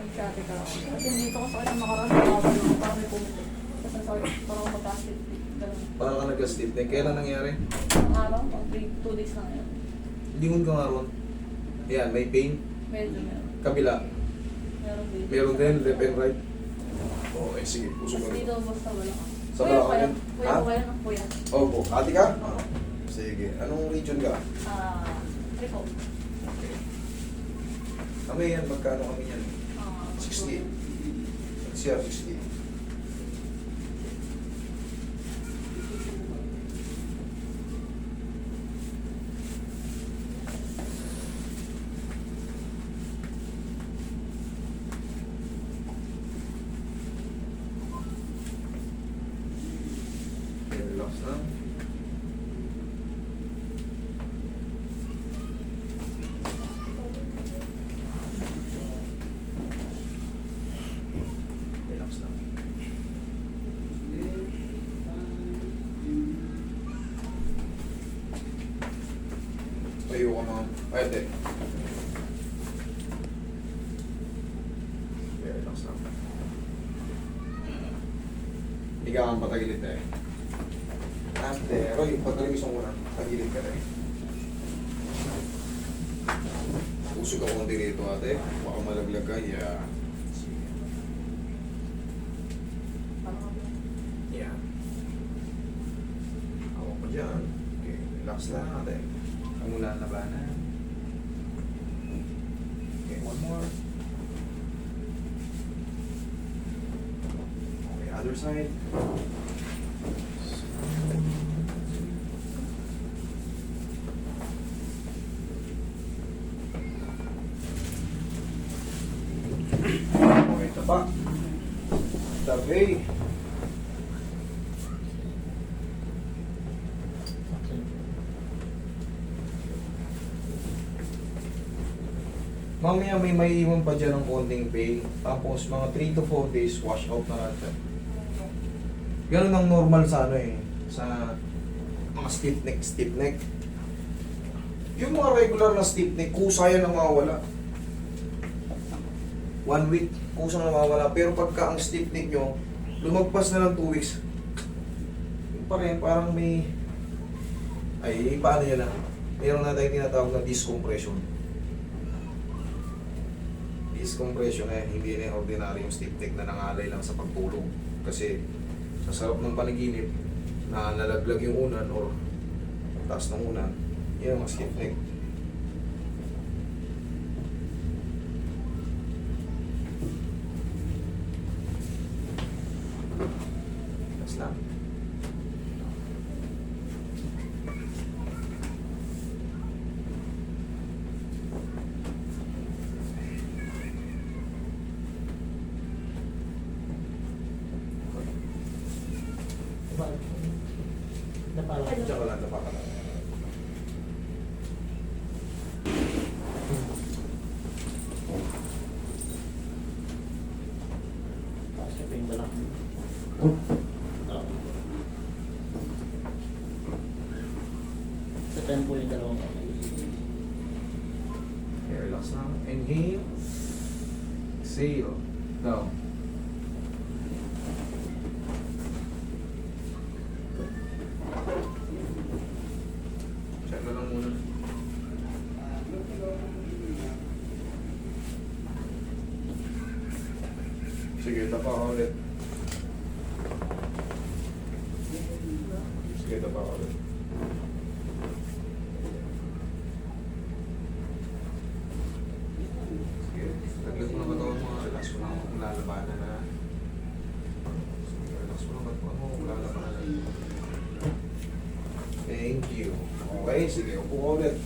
Nag-traffic ako. Kasi dito ko sa kanya makaraan sa bawal yung parang may pumili. Kasi parang magka-sleep. Ganun. Parang ka nag-sleep neck. Kailan nangyari? Ang araw, 2 days lang yun. Lingon ka nga ron. Ayan, may pain. Medyo meron. Kabila. Meron din. Meron din, left and right. Okay, sige. Puso ko Dito rin. basta wala ka. Sa Kuya baba ko yan. yun? Kuya Ha? ko yan. Ang kuya. Opo. Ate ka? Sige. Anong region ka? Triko. Okay. Kami yan, magkano kami yan? 60. CR 60. Okay, relax na. Relax lang. Tayo ka mga... Ay, hindi. Okay, relax lang. Hindi ka kang patagilid eh. Ante, Roy, pagkalimis mo muna. Tagilid ka na eh. Usog ako konti rito ate. Baka malaglag ka. Yeah. Yeah. Hawak mo dyan. Okay, relax lang ate. Mula labanan. Okay, one more. Okay, other side. Okay, tapa. Tabi. Mamaya may maiiwan pa dyan ng konting pain. Tapos mga 3 to 4 days, wash out na natin. Ganun ang normal sa ano eh. Sa mga stiff neck, stiff neck. Yung mga regular na stiff neck, kusa yan ang mawawala. 1 week, kusang nawawala. Pero pagka ang stiff neck nyo, lumagpas na ng 2 weeks, yung pa rin, parang may... Ay, paano yun na? Meron na tayong tinatawag na discompression. Discompression eh, hindi na ordinary yung stiff neck na nangalay lang sa pagtulog. Kasi sa sarap ng panaginip, na nalaglag yung unan or taas ng unan, yun ang stiff neck. That's lang. Diyan ka lang, tapa ka lang. Sa tempo yung dalawang Okay, relax na. Inhale. Exhale. Down. Check na lang muna. Sige, tapa ka ulit. Sige, tapa ka ulit. Sige, taglag mo na katawan mo. Relax mo na kung lalabanan na. Sige, relax mo na katawan mo kung lalabanan na. Thank you. Okay, sige, upo ka ulit.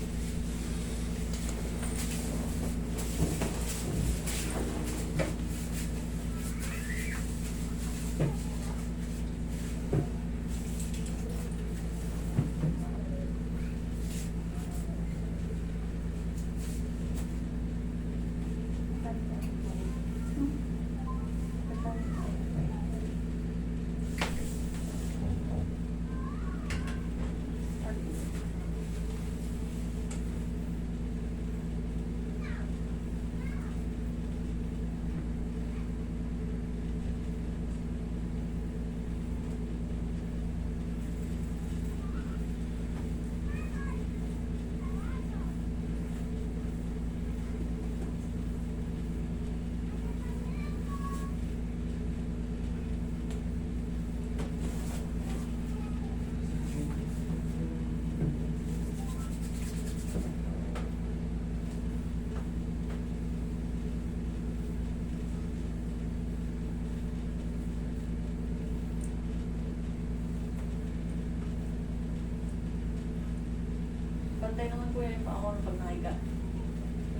Pantay naman po yung pa ako pag nakahiga.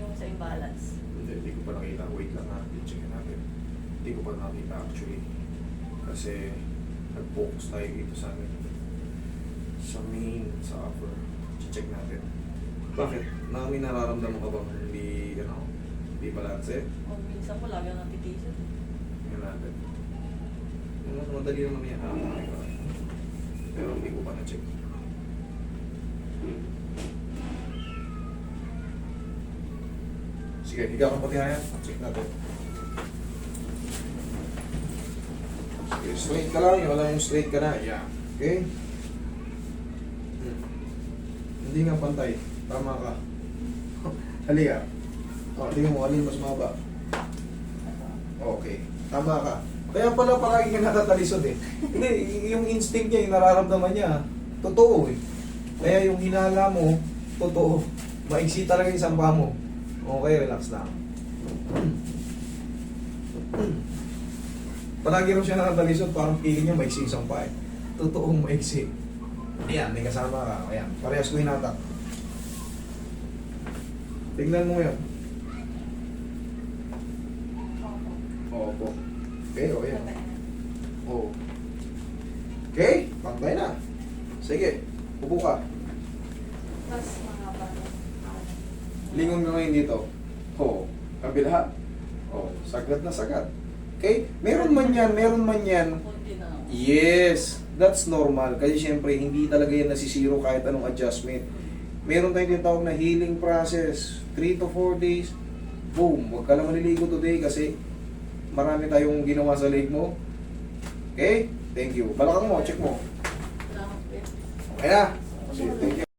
Yung sa imbalance. Hindi ko pa nakita. Wait lang ha. I-check natin. Hindi ko pa nakita actually. Kasi nag-focus tayo dito sa amin. Sa main, sa upper. Check natin. Bakit? Namin nararamdaman ka bang hindi balanse? O minsan po lagi ang natitisod. Tingnan natin. Madali naman yan. Pero hindi ko pa na-check. Sige, higa ka pati nga yan. Check natin. Sige, straight ka lang. Yung alam yung straight ka na. Yeah. Okay? Hindi nga pantay. Tama ka. Halika. Tingnan mo, alin mas maba. Okay. Tama ka. Kaya pala palagi ka natatalisod eh. Hindi, yung instinct niya, yung nararamdaman niya, totoo eh. Kaya yung hinala mo, totoo. Maiksi talaga yung sampa mo. Okay, relax lang. Palagi rin siya nakatalisod, parang feeling niya maiksi yung sampa eh. Totoong maiksi. Ayan, may kasama ka. Ayan, parehas ko hinatak. Tignan mo yan. Opo. Okay, o yan. Oo. Okay, pantay na. Sige, upo ka. Tapos mga ba? Lingon ka ngayon dito. Oo. Kabila. Oo. Sagad na sagad. Okay? Meron man yan. Kunti na lang. Yes. That's normal. Kasi syempre, hindi talaga yan nasisiro kahit anong adjustment. Meron tayong tinatawag na healing process. 3 to 4 days. Boom. Huwag ka lang maliligo today kasi marami tayong ginawa sa leg mo. Okay? Thank you. Balakang mo. Check mo. Salamat po. Okay na. Sige, thank you.